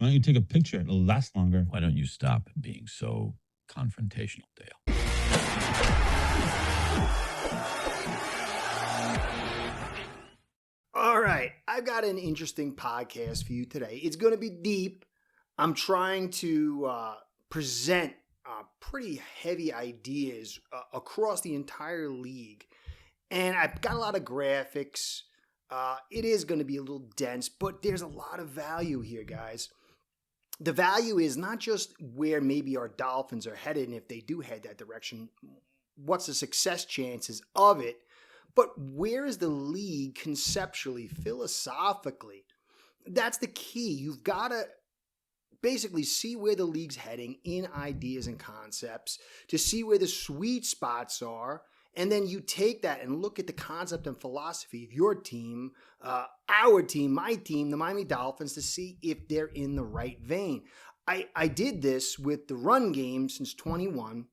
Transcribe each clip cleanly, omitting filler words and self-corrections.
Why don't you take a picture? It'll last longer. Why don't you stop being so confrontational, Dale? All right, I've got an interesting podcast for you today. It's going to be deep. I'm trying to present pretty heavy ideas across the entire league. And I've got a lot of graphics. It is going to be a little dense, but there's a lot of value here, guys. The value is not just where maybe our Dolphins are headed, and if they do head that direction, what's the success chances of it, but where is the league conceptually, philosophically? That's the key. You've got to basically see where the league's heading in ideas and concepts to see where the sweet spots are. And then you take that and look at the concept and philosophy of your team, our team, my team, the Miami Dolphins, to see if they're in the right vein. I did this with the run game since 21.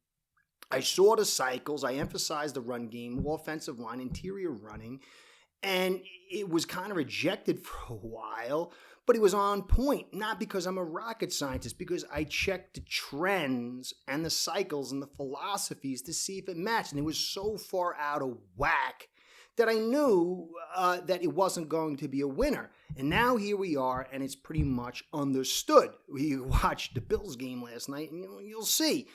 I saw the cycles. I emphasized the run game, offensive line, interior running. And it was kind of rejected for a while, but it was on point. Not because I'm a rocket scientist, because I checked the trends and the cycles and the philosophies to see if it matched. And it was so far out of whack that I knew that it wasn't going to be a winner. And now here we are, and it's pretty much understood. We watched the Bills game last night, and you'll see,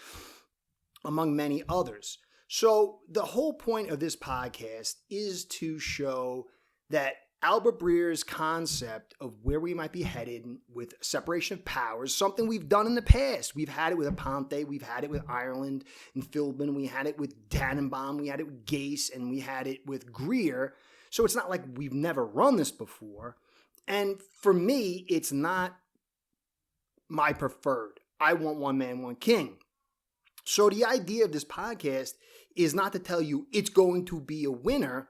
among many others. So the whole point of this podcast is to show that Albert Breer's concept of where we might be headed with separation of powers, something we've done in the past. We've had it with Aponte, we've had it with Ireland and Philbin, we had it with Tannenbaum, we had it with Gase, and we had it with Greer. So it's not like we've never run this before. And for me, it's not my preferred. I want one man, one king. So the idea of this podcast is not to tell you it's going to be a winner,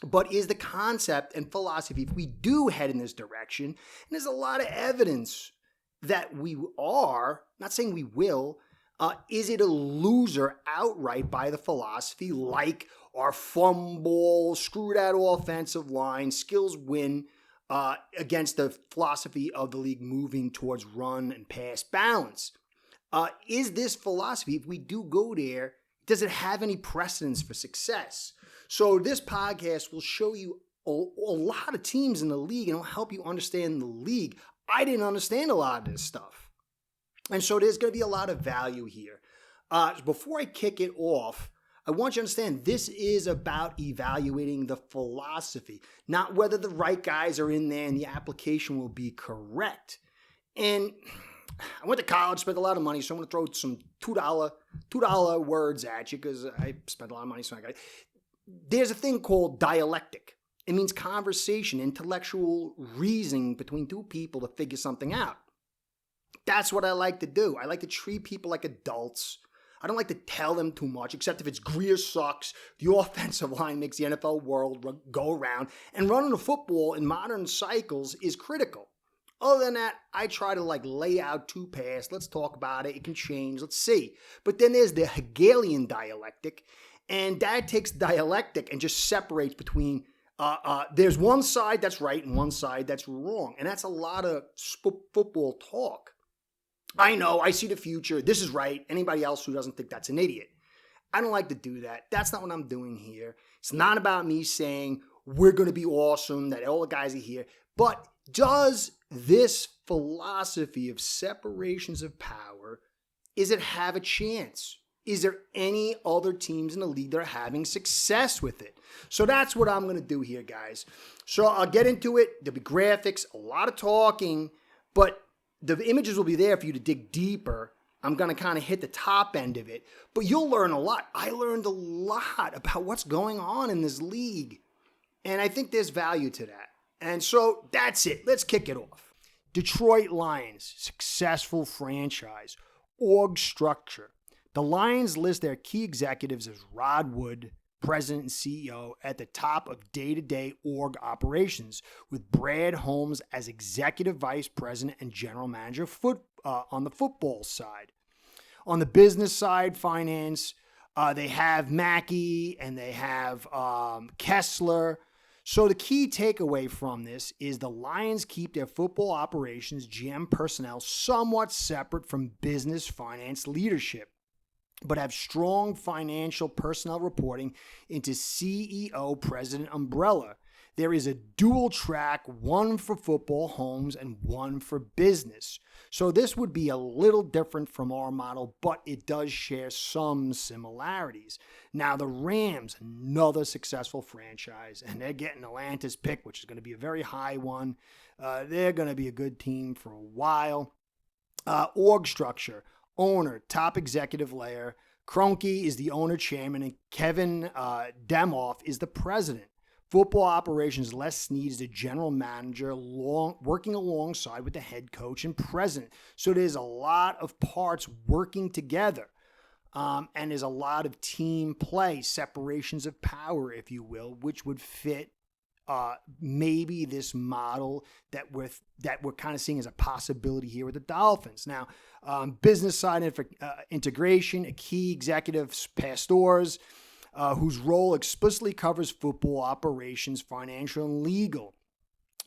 but is the concept and philosophy if we do head in this direction. And there's a lot of evidence that we are, not saying we will, is it a loser outright by the philosophy, like our fumble, screwed out offensive line, skills win against the philosophy of the league moving towards run and pass balance? Is this philosophy, if we do go there, does it have any precedence for success? So this podcast will show you a lot of teams in the league and it'll help you understand the league. I didn't understand a lot of this stuff. And so there's going to be a lot of value here. Before I kick it off, I want you to understand this is about evaluating the philosophy, not whether the right guys are in there and the application will be correct. And I went to college, spent a lot of money, so I'm going to throw some $2 words at you because I spent a lot of money, so I got it. There's a thing called dialectic. It means conversation, intellectual reasoning between two people to figure something out. That's what I like to do. I like to treat people like adults. I don't like to tell them too much, except if it's Greer sucks, the offensive line makes the NFL world go around, and running a football in modern cycles is critical. Other than that, I try to lay out two paths. Let's talk about it. It can change. Let's see. But then there's the Hegelian dialectic, and that takes dialectic and just separates between there's one side that's right and one side that's wrong. And that's a lot of football talk. I know, I see the future. This is right. Anybody else who doesn't think that's an idiot. I don't like to do that. That's not what I'm doing here. It's not about me saying we're going to be awesome, that all the guys are here. But does this philosophy of separations of power, is it have a chance? Is there any other teams in the league that are having success with it? So that's what I'm going to do here, guys. So I'll get into it. There'll be graphics, a lot of talking, but the images will be there for you to dig deeper. I'm going to kind of hit the top end of it, but you'll learn a lot. I learned a lot about what's going on in this league, and I think there's value to that. And so that's it. Let's kick it off. Detroit Lions, successful franchise, org structure. The Lions list their key executives as Rod Wood, president and CEO, at the top of day-to-day org operations, with Brad Holmes as executive vice president and general manager on the football side. On the business side, finance, they have Mackey and they have Kessler. So the key takeaway from this is the Lions keep their football operations GM personnel somewhat separate from business finance leadership, but have strong financial personnel reporting into CEO president umbrella. There is a dual track, one for football homes and one for business. So this would be a little different from our model, but it does share some similarities. Now the Rams, another successful franchise, and they're getting Atlanta's pick, which is going to be a very high one. They're going to be a good team for a while. Org structure, owner, top executive layer. Kroenke is the owner chairman, and Kevin Demoff is the president. Football operations, Les Snead is the general manager, working alongside with the head coach and president. So there's a lot of parts working together. And there's a lot of team play, separations of power, if you will, which would fit maybe this model that we're kind of seeing as a possibility here with the Dolphins. Now, business side integration, a key executive, pastors, whose role explicitly covers football operations, financial, and legal.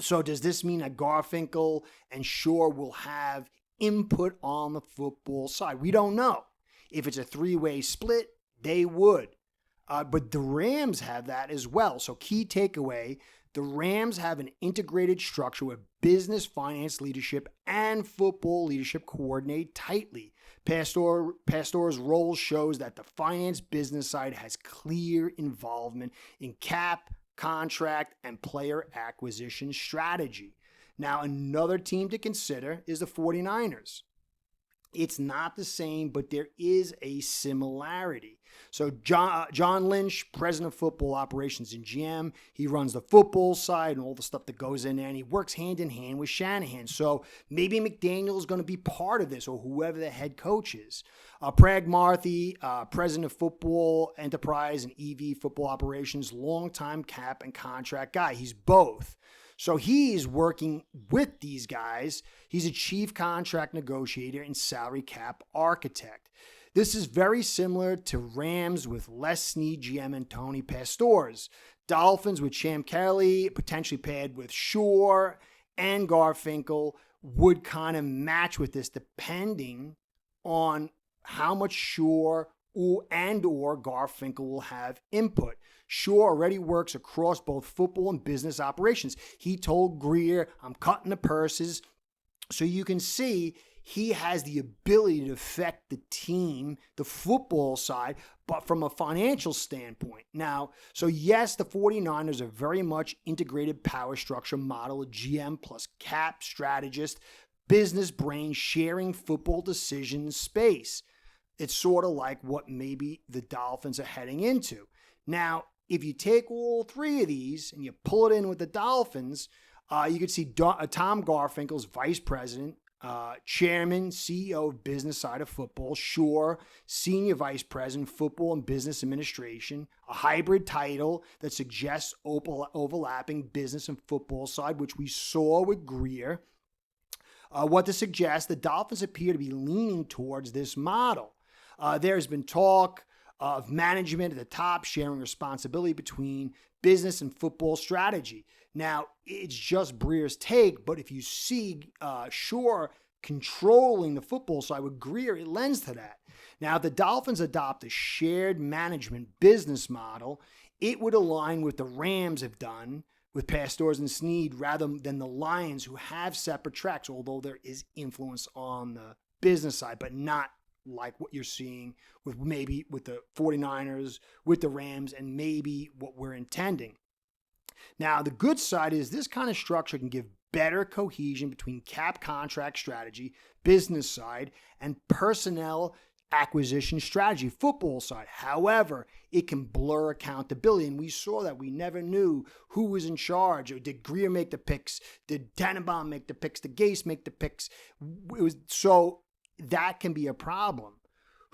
So does this mean that Garfinkel and Shore will have input on the football side? We don't know. If it's a three-way split, they would. But the Rams have that as well. So key takeaway, the Rams have an integrated structure where business, finance, leadership, and football leadership coordinate tightly. Pastor's role shows that the finance business side has clear involvement in cap, contract, and player acquisition strategy. Now, another team to consider is the 49ers. It's not the same, but there is a similarity. So John Lynch, president of football operations and GM, he runs the football side and all the stuff that goes in there, and he works hand in hand with Shanahan. So maybe McDaniel is going to be part of this, or whoever the head coach is. Prag Marthy, president of football enterprise and EV football operations, longtime cap and contract guy. He's both. So he's working with these guys. He's a chief contract negotiator and salary cap architect. This is very similar to Rams with Les Snead, GM, and Tony Pastors. Dolphins with Champ Kelly, potentially paired with Shore and Garfinkel, would kind of match with this depending on how much Shore or Garfinkel will have input. Shore already works across both football and business operations. He told Greer, I'm cutting the purses. So you can see he has the ability to affect the team, the football side, but from a financial standpoint. Now, so yes, the 49ers are very much integrated power structure model, GM plus cap strategist, business brain sharing football decision space. It's sort of like what maybe the Dolphins are heading into. Now, if you take all three of these and you pull it in with the Dolphins, you could see Tom Garfinkel's vice president, chairman, CEO of business side of football, Shore, senior vice president, football and business administration, a hybrid title that suggests overlapping business and football side, which we saw with Greer. What to suggest, the Dolphins appear to be leaning towards this model. There's been talk of management at the top sharing responsibility between business and football strategy. Now, it's just Breer's take, but if you see Shore controlling the football side with Greer, it lends to that. Now, if the Dolphins adopt a shared management business model, it would align with the Rams have done with Pastors and Snead rather than the Lions, who have separate tracks, although there is influence on the business side, but not like what you're seeing with maybe with the 49ers, with the Rams, and maybe what we're intending. Now, the good side is this kind of structure can give better cohesion between cap contract strategy, business side, and personnel acquisition strategy, football side. However, it can blur accountability, and we saw that. We never knew who was in charge. Or did Greer make the picks? Did Tannenbaum make the picks? Did Gase make the picks? So that can be a problem.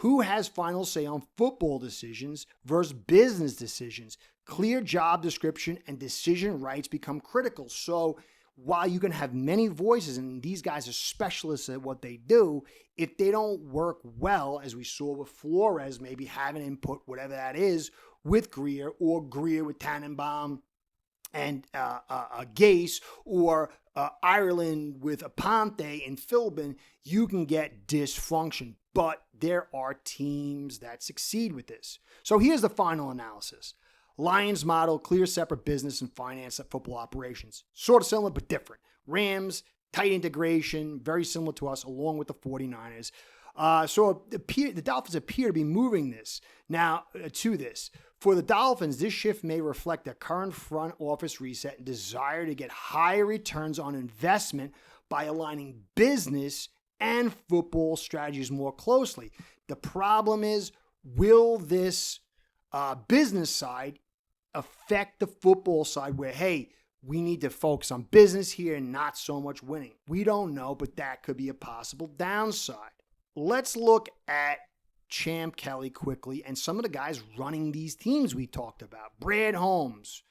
Who has final say on football decisions versus business decisions? Clear job description and decision rights become critical. So while you can have many voices, and these guys are specialists at what they do, if they don't work well, as we saw with Flores, maybe having input, whatever that is, with Greer, or Greer with Tannenbaum and Gase, or Ireland with Aponte and Philbin, you can get dysfunction. But there are teams that succeed with this. So here's the final analysis. Lions model, clear separate business and finance at football operations. Sort of similar, but different. Rams, tight integration, very similar to us, along with the 49ers. So the Dolphins appear to be moving this now to this. For the Dolphins, this shift may reflect their current front office reset and desire to get higher returns on investment by aligning business and football strategies more closely. The problem is, will this business side affect the football side where, hey, we need to focus on business here and not so much winning? We don't know, but that could be a possible downside. Let's look at Champ Kelly quickly and some of the guys running these teams we talked about. Brad Holmes,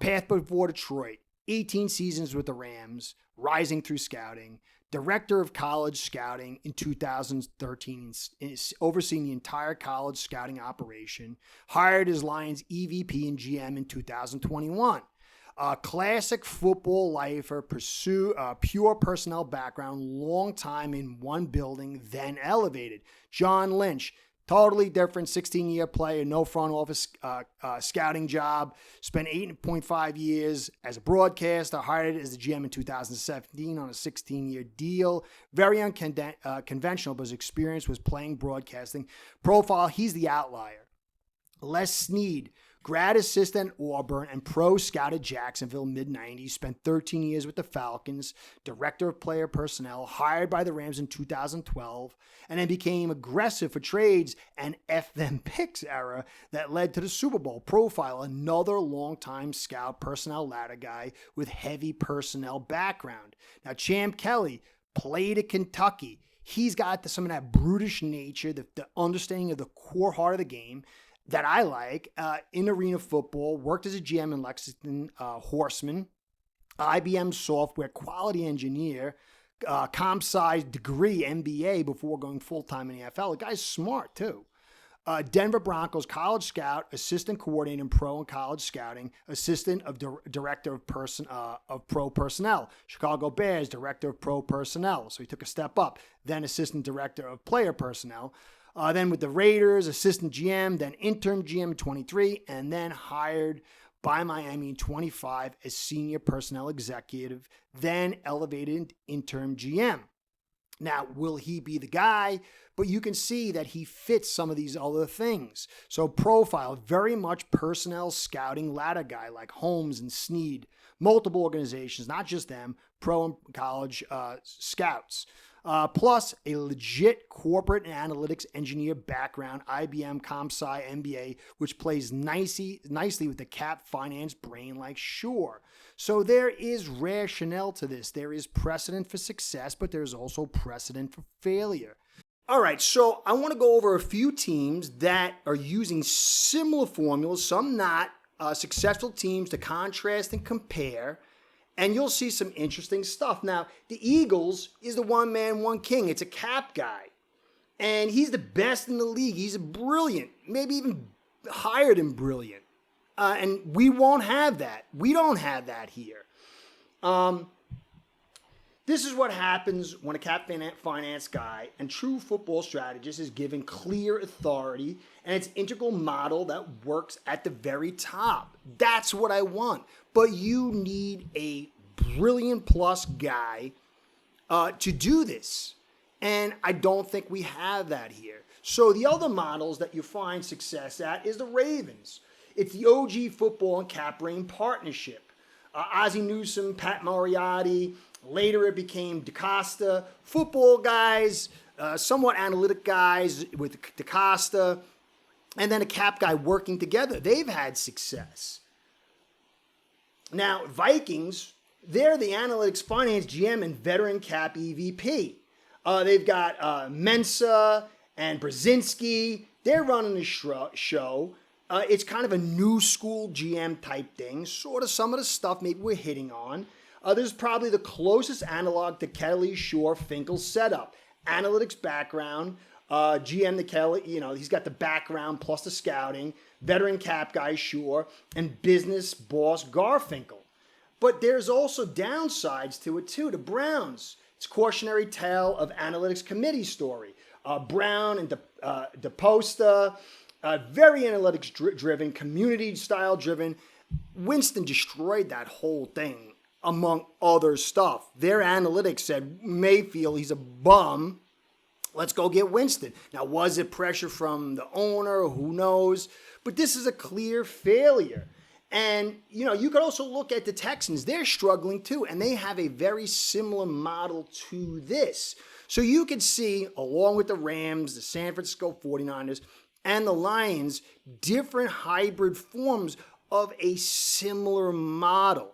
path before Detroit, 18 seasons with the Rams, rising through scouting, director of college scouting in 2013, overseeing the entire college scouting operation, hired as Lions EVP and GM in 2021. Classic football lifer, pure personnel background, long time in one building, then elevated. John Lynch, totally different, 16-year player, no front office scouting job, spent 8.5 years as a broadcaster, hired as the GM in 2017 on a 16-year deal. Very unconventional, but his experience was playing broadcasting. Profile, he's the outlier. Les Snead, grad assistant at Auburn and pro scout at Jacksonville mid-90s, spent 13 years with the Falcons, director of player personnel, hired by the Rams in 2012, and then became aggressive for trades and F them picks era that led to the Super Bowl. Profile, another longtime scout personnel ladder guy with heavy personnel background. Now, Champ Kelly played at Kentucky. He's got some of that brutish nature, the understanding of the core heart of the game that I like, in arena football, worked as a GM in Lexington, Horseman, IBM software, quality engineer, comp sci degree, MBA, before going full-time in the NFL. The guy's smart, too. Denver Broncos college scout, assistant coordinator in pro and college scouting, assistant of director of pro personnel. Chicago Bears, director of pro personnel. So he took a step up. Then assistant director of player personnel. Then with the Raiders, assistant GM, then interim GM in 23, and then hired by Miami in 25 as senior personnel executive, then elevated interim GM. Now, will he be the guy? But you can see that he fits some of these other things. So profile, very much personnel scouting ladder guy like Holmes and Snead, multiple organizations, not just them, pro and college scouts. Plus a legit corporate and analytics engineer background, IBM, ComSci, MBA, which plays nicely with the cap finance brain like Sure. So there is rationale to this. There is precedent for success, but there's also precedent for failure. All right, so I want to go over a few teams that are using similar formulas, some not, successful teams to contrast and compare. And you'll see some interesting stuff. Now, the Eagles is the one man, one king. It's a cap guy. And he's the best in the league. He's brilliant, maybe even higher than brilliant. And we won't have that. We don't have that here. This is what happens when a cap finance guy and true football strategist is given clear authority and its integral model that works at the very top. That's what I want. But you need a brilliant plus guy to do this. And I don't think we have that here. So the other models that you find success at is the Ravens. It's the OG football and cap brain partnership. Ozzie Newsome, Pat Moriarty. Later it became DaCosta. Football guys, somewhat analytic guys with DaCosta. And then a cap guy working together. They've had success. Now, Vikings, they're the analytics, finance, GM, and veteran cap EVP. They've got Mensa and Brzezinski. They're running the show. It's kind of a new school GM type thing. Sort of some of the stuff maybe we're hitting on. This is probably the closest analog to Kelly, Shore, Finkel's setup. Analytics background, GM the Kelly, he's got the background plus the scouting, veteran cap guy, sure, and business boss Garfinkel. But there's also downsides to it too. The Browns, it's cautionary tale of analytics committee story. Brown and DePosta, very analytics driven, community style driven. Winston destroyed that whole thing, among other stuff. Their analytics said Mayfield, he's a bum. Let's go get Winston. Now, was it pressure from the owner? Who knows? But this is a clear failure. And, you could also look at the Texans. They're struggling too, and they have a very similar model to this. So you could see, along with the Rams, the San Francisco 49ers, and the Lions, different hybrid forms of a similar model.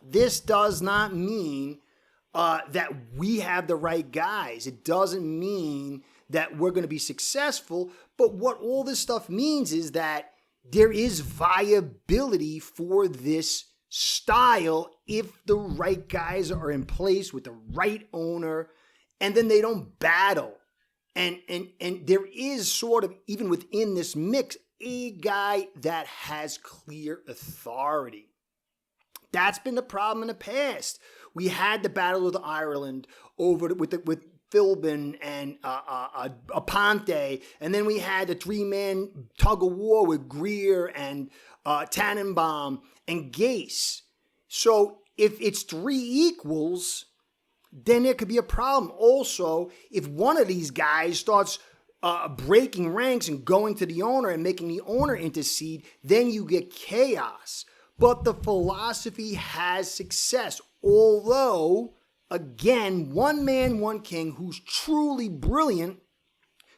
This does not mean that we have the right guys. It doesn't mean that we're going to be successful. But what all this stuff means is that there is viability for this style if the right guys are in place with the right owner, and then they don't battle. And there is sort of, even within this mix, a guy that has clear authority. That's been the problem in the past. We had the Battle of Ireland with Philbin and Aponte, and then we had the three-man tug-of-war with Greer and Tannenbaum and Gase. So if it's three equals, then there could be a problem. Also, if one of these guys starts breaking ranks and going to the owner and making the owner intercede, then you get chaos. But the philosophy has success. Although, again, one man, one king who's truly brilliant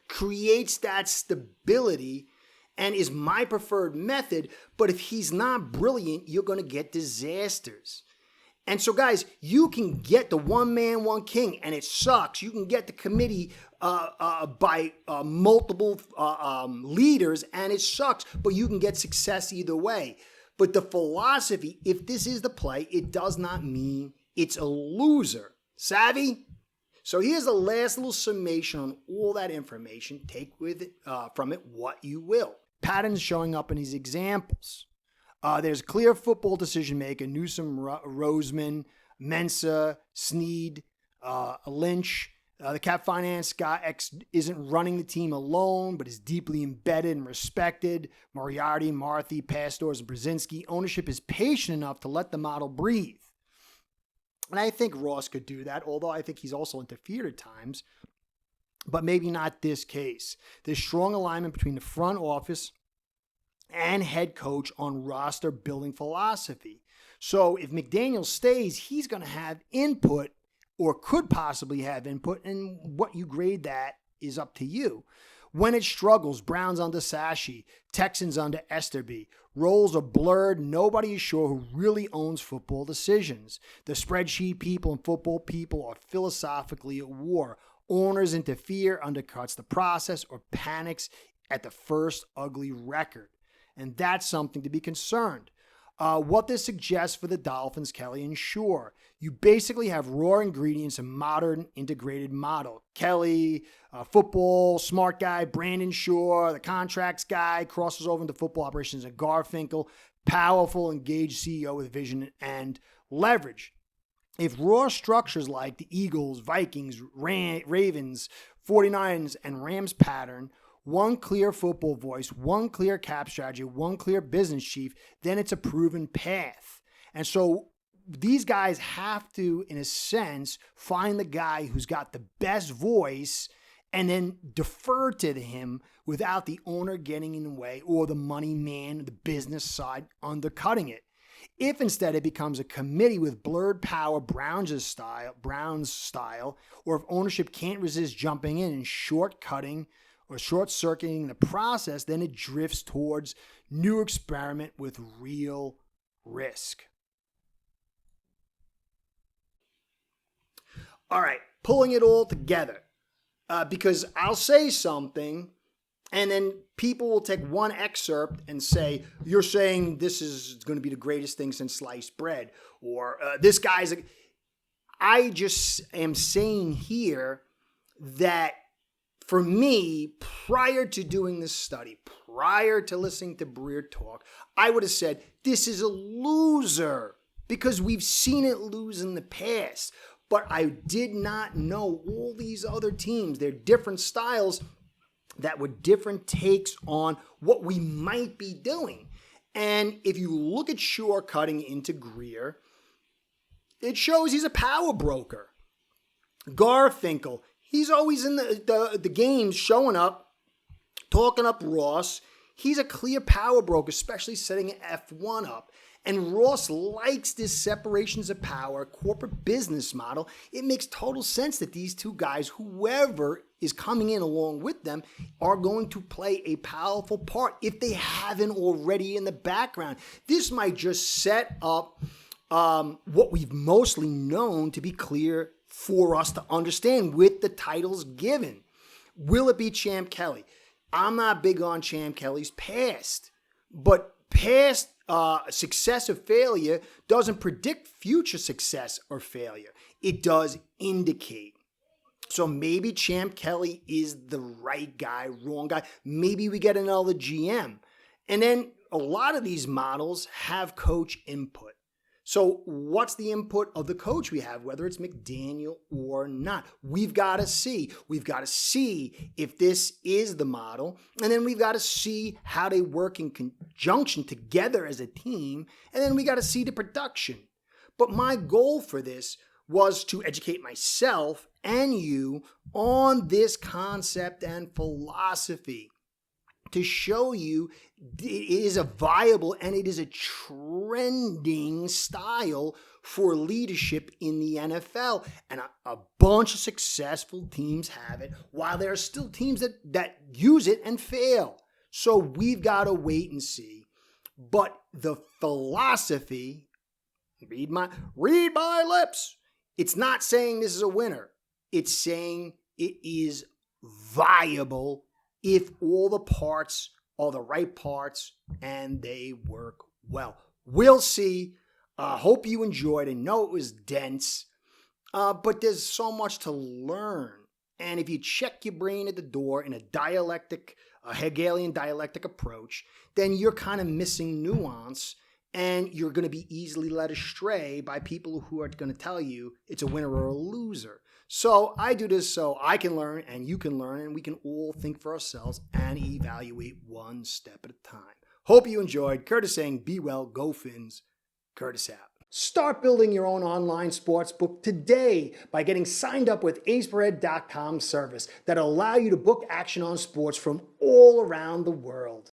creates that stability and is my preferred method. But if he's not brilliant, you're going to get disasters. And so, guys, you can get the one man, one king, and it sucks. You can get the committee by multiple leaders, and it sucks. But you can get success either way. But the philosophy, if this is the play, it does not mean it's a loser. Savvy? So here's the last little summation on all that information. Take from it what you will. Patterns showing up in these examples. There's clear football decision maker: Newsom, Roseman, Mensah, Snead, Lynch. The cap finance guy isn't running the team alone, but is deeply embedded and respected. Moriarty, Marthy, Pastors, and Brzezinski. Ownership is patient enough to let the model breathe. And I think Ross could do that, although I think he's also interfered at times, but maybe not this case. There's strong alignment between the front office and head coach on roster building philosophy. So if McDaniel stays, he's going to have input, or could possibly have input, and what you grade that is up to you. When it struggles, Browns under Sashi, Texans under Esterby. Roles are blurred. Nobody is sure who really owns football decisions. The spreadsheet people and football people are philosophically at war. Owners interfere, undercuts the process, or panics at the first ugly record. And that's something to be concerned. What this suggests for the Dolphins, Kelly, and Shore. You basically have raw ingredients, a modern integrated model. Kelly, football, smart guy, Brandon Shore, the contracts guy, crosses over into football operations, and Garfinkel, powerful, engaged CEO with vision and leverage. If raw structures like the Eagles, Vikings, Ravens, 49ers, and Rams pattern, one clear football voice, one clear cap strategy, one clear business chief, then it's a proven path. And so these guys have to, in a sense, find the guy who's got the best voice and then defer to him without the owner getting in the way or the money man, the business side, undercutting it. If instead it becomes a committee with blurred power, Brown's style, or if ownership can't resist jumping in and short-circuiting the process, then it drifts towards new experiment with real risk. All right, pulling it all together, because I'll say something and then people will take one excerpt and say, you're saying this is going to be the greatest thing since sliced bread, or this guy's... I just am saying here that for me, prior to doing this study, prior to listening to Breer talk, I would have said, this is a loser because we've seen it lose in the past. But I did not know all these other teams, their different styles that were different takes on what we might be doing. And if you look at Shore cutting into Grier, it shows he's a power broker. Garfinkel, he's always in the games showing up, talking up Ross. He's a clear power broker, especially setting F1 up. And Ross likes this separations of power corporate business model. It makes total sense that these two guys, whoever is coming in along with them, are going to play a powerful part if they haven't already in the background. This might just set up what we've mostly known to be clear for us to understand with the titles given. Will it be Champ Kelly? I'm not big on Champ Kelly's past, but past success or failure doesn't predict future success or failure. It does indicate. So maybe Champ Kelly is the right guy, wrong guy. Maybe we get another GM. And then a lot of these models have coach input. So what's the input of the coach we have, whether it's McDaniel or not? We've got to see. We've got to see if this is the model. And then we've got to see how they work in conjunction together as a team. And then we got to see the production. But my goal for this was to educate myself and you on this concept and philosophy, to show you it is a viable and it is a trending style for leadership in the NFL. And a bunch of successful teams have it, while there are still teams that use it and fail. So we've got to wait and see. But the philosophy, read my lips, it's not saying this is a winner. It's saying it is viable if all the parts are the right parts and they work well. We'll see. Hope you enjoyed. I know it was dense, but there's so much to learn. And if you check your brain at the door in a Hegelian dialectic approach, then you're kind of missing nuance, and you're going to be easily led astray by people who are going to tell you it's a winner or a loser. So I do this so I can learn and you can learn, and we can all think for ourselves and evaluate one step at a time. Hope you enjoyed. Curtis saying, be well, go Phins. Curtis out. Start building your own online sports book today by getting signed up with aceperhead.com service that'll allow you to book action on sports from all around the world.